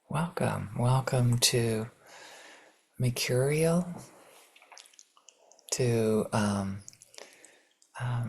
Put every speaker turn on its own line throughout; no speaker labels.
Welcome to Mercurial.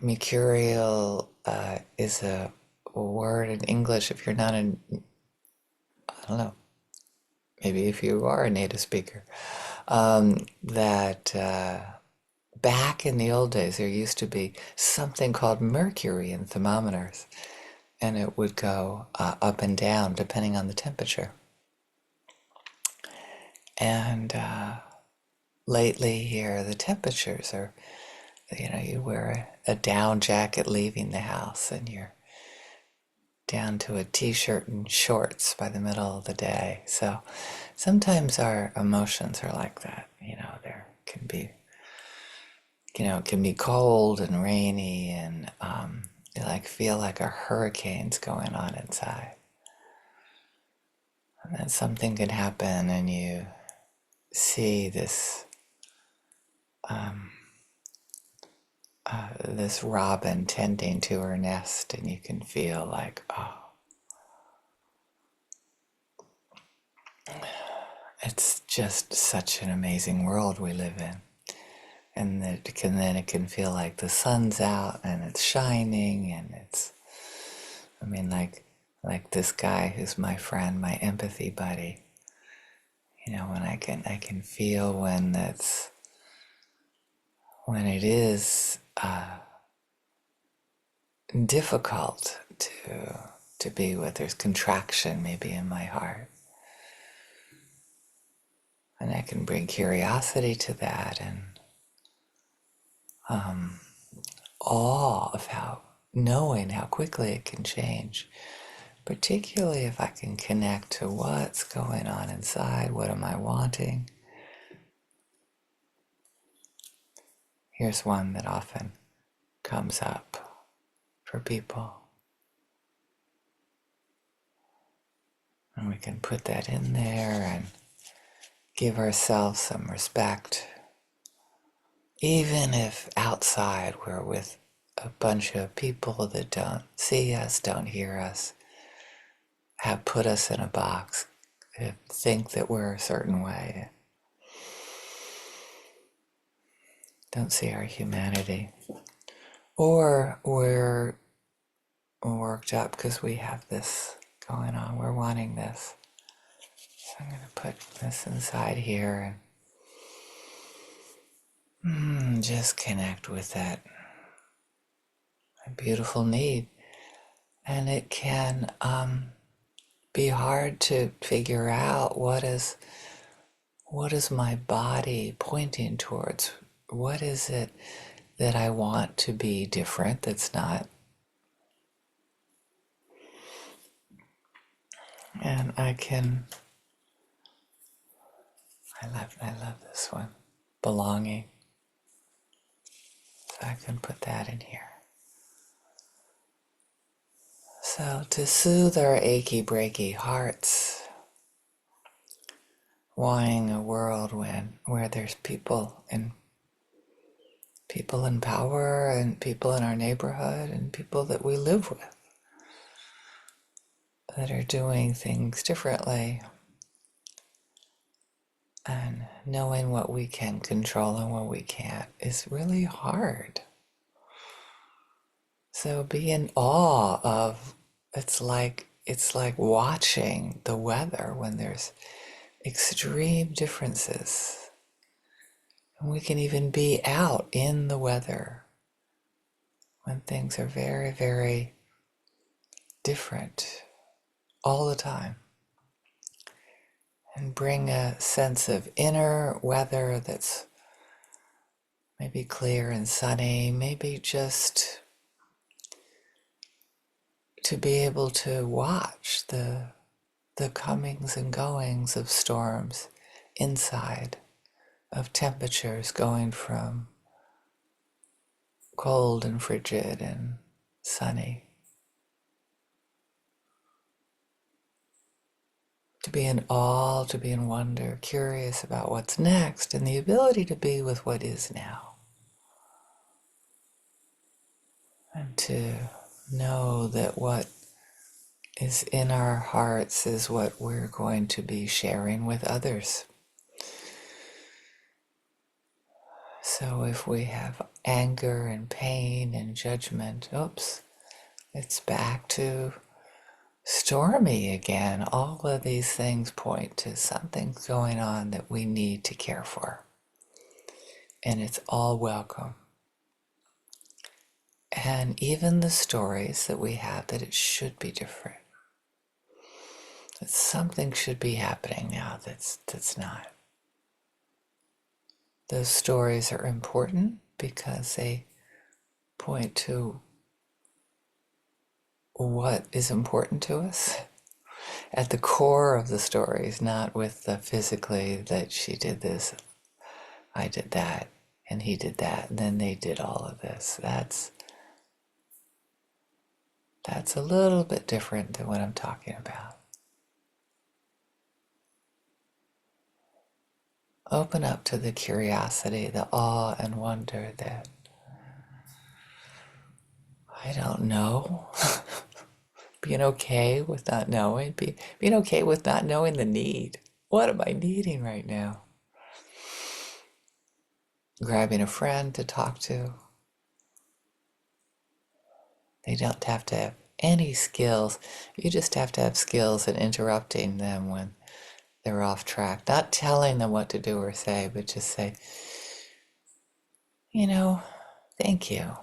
Mercurial is a word in English. If you're not I don't know, maybe if you are a native speaker, that back in the old days there used to be something called mercury in thermometers, and it would go up and down depending on the temperature. And lately here, the temperatures are, you wear a down jacket leaving the house and you're down to a t-shirt and shorts by the middle of the day. So sometimes our emotions are like that. There can be, it can be cold and rainy and you feel like a hurricane's going on inside. And then something could happen and you see this robin tending to her nest, and you can feel like, oh, it's just such an amazing world we live in. And it can feel like the sun's out and it's shining, and like this guy who's my friend, my empathy buddy. When I can feel when it is difficult to be with. There's contraction maybe in my heart, and I can bring curiosity to that and awe of knowing how quickly it can change, particularly if I can connect to what's going on inside. What am I wanting? Here's one that often comes up for people. And we can put that in there and give ourselves some respect. Even if outside we're with a bunch of people that don't see us, don't hear us, have put us in a box, think that we're a certain way, don't see our humanity. Or we're worked up because we have this going on, we're wanting this. So I'm going to put this inside here and just connect with that beautiful need. And it can be hard to figure out what is my body pointing towards. What is it that I want to be different that's not? And I love this one, belonging. So I can put that in here. So to soothe our achy breaky hearts, wanting a world where there's people in power and people in our neighborhood and people that we live with that are doing things differently, and knowing what we can control and what we can't is really hard. So be in awe of, it's like watching the weather when there's extreme differences. And we can even be out in the weather when things are very, very different all the time. And bring a sense of inner weather that's maybe clear and sunny, maybe just to be able to watch the comings and goings of storms inside, of temperatures going from cold and frigid and sunny. To be in awe, to be in wonder, curious about what's next, and the ability to be with what is now. And to know that what is in our hearts is what we're going to be sharing with others. So if we have anger and pain and judgment, oops, it's back to stormy again. All of these things point to something going on that we need to care for. And it's all welcome. And even the stories that we have that it should be different. That something should be happening now that's not. Those stories are important because they point to what is important to us at the core of the stories, not with the physically that she did this, I did that, and he did that, and then they did all of this. That's a little bit different than what I'm talking about. Open up to the curiosity, the awe and wonder that I don't know. Being okay with not knowing, being okay with not knowing the need. What am I needing right now? Grabbing a friend to talk to. They don't have to have any skills. You just have to have skills in interrupting them when they're off track. Not telling them what to do or say, but just say, thank you.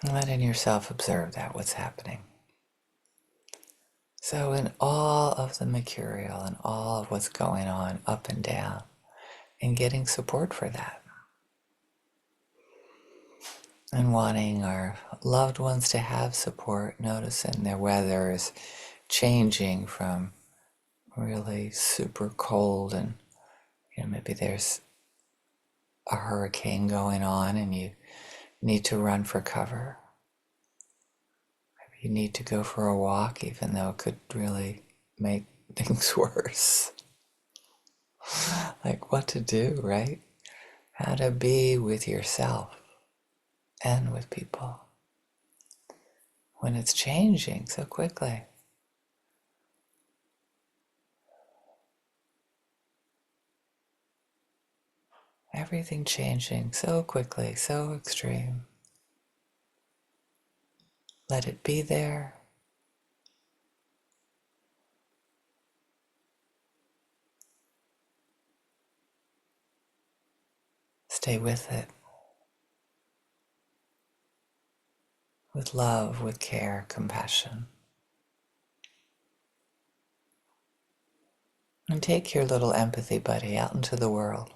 Letting yourself observe that, what's happening. So in all of the Mercurial and all of what's going on up and down, and getting support for that. And wanting our loved ones to have support, noticing their weather is changing from really super cold and maybe there's a hurricane going on and you need to run for cover. Maybe you need to go for a walk even though it could really make things worse. Like what to do, right? How to be with yourself and with people when it's changing so quickly. Everything changing so quickly, so extreme. Let it be there. Stay with it. With love, with care, compassion. And take your little empathy buddy out into the world.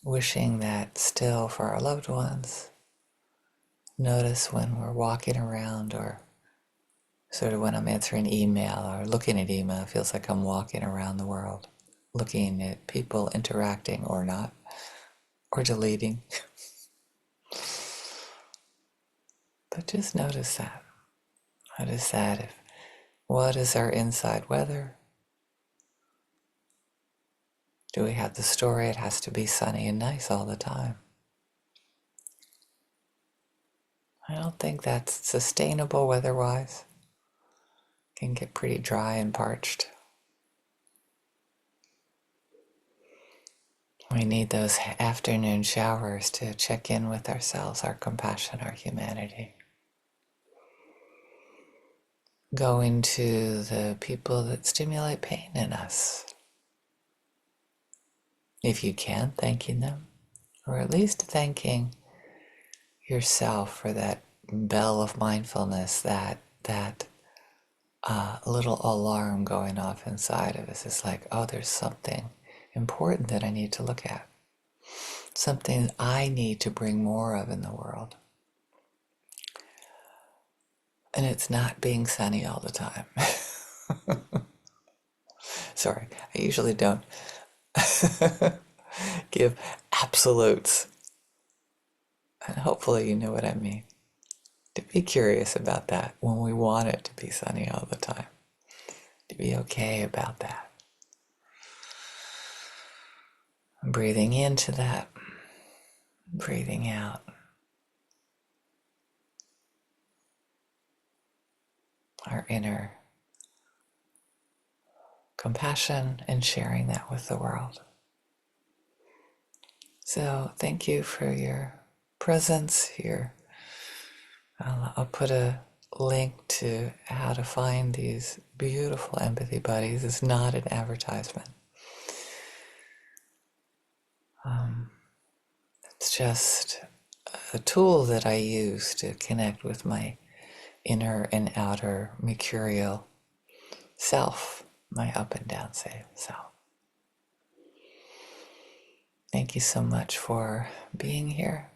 Wishing that still for our loved ones. Notice when we're walking around or sort of when I'm answering email or looking at email, it feels like I'm walking around the world, looking at people interacting or not, or deleting. But just notice that. Notice that. What is our inside weather? Do we have the story? It has to be sunny and nice all the time. I don't think that's sustainable weather-wise. It can get pretty dry and parched. We need those afternoon showers to check in with ourselves, our compassion, our humanity. Going to the people that stimulate pain in us. If you can, thanking them, or at least thanking yourself for that bell of mindfulness, that little alarm going off inside of us. It's like, oh, there's something important that I need to look at. Something I need to bring more of in the world. And it's not being sunny all the time. Sorry, I usually don't give absolutes. And hopefully you know what I mean. To be curious about that when we want it to be sunny all the time. To be okay about that. Breathing into that. breathing out our inner compassion and sharing that with the world. So thank you for your presence here. I'll put a link to how to find these beautiful empathy buddies. It's not an advertisement. It's just a tool that I use to connect with my inner and outer mercurial self, my up and down self. Thank you so much for being here.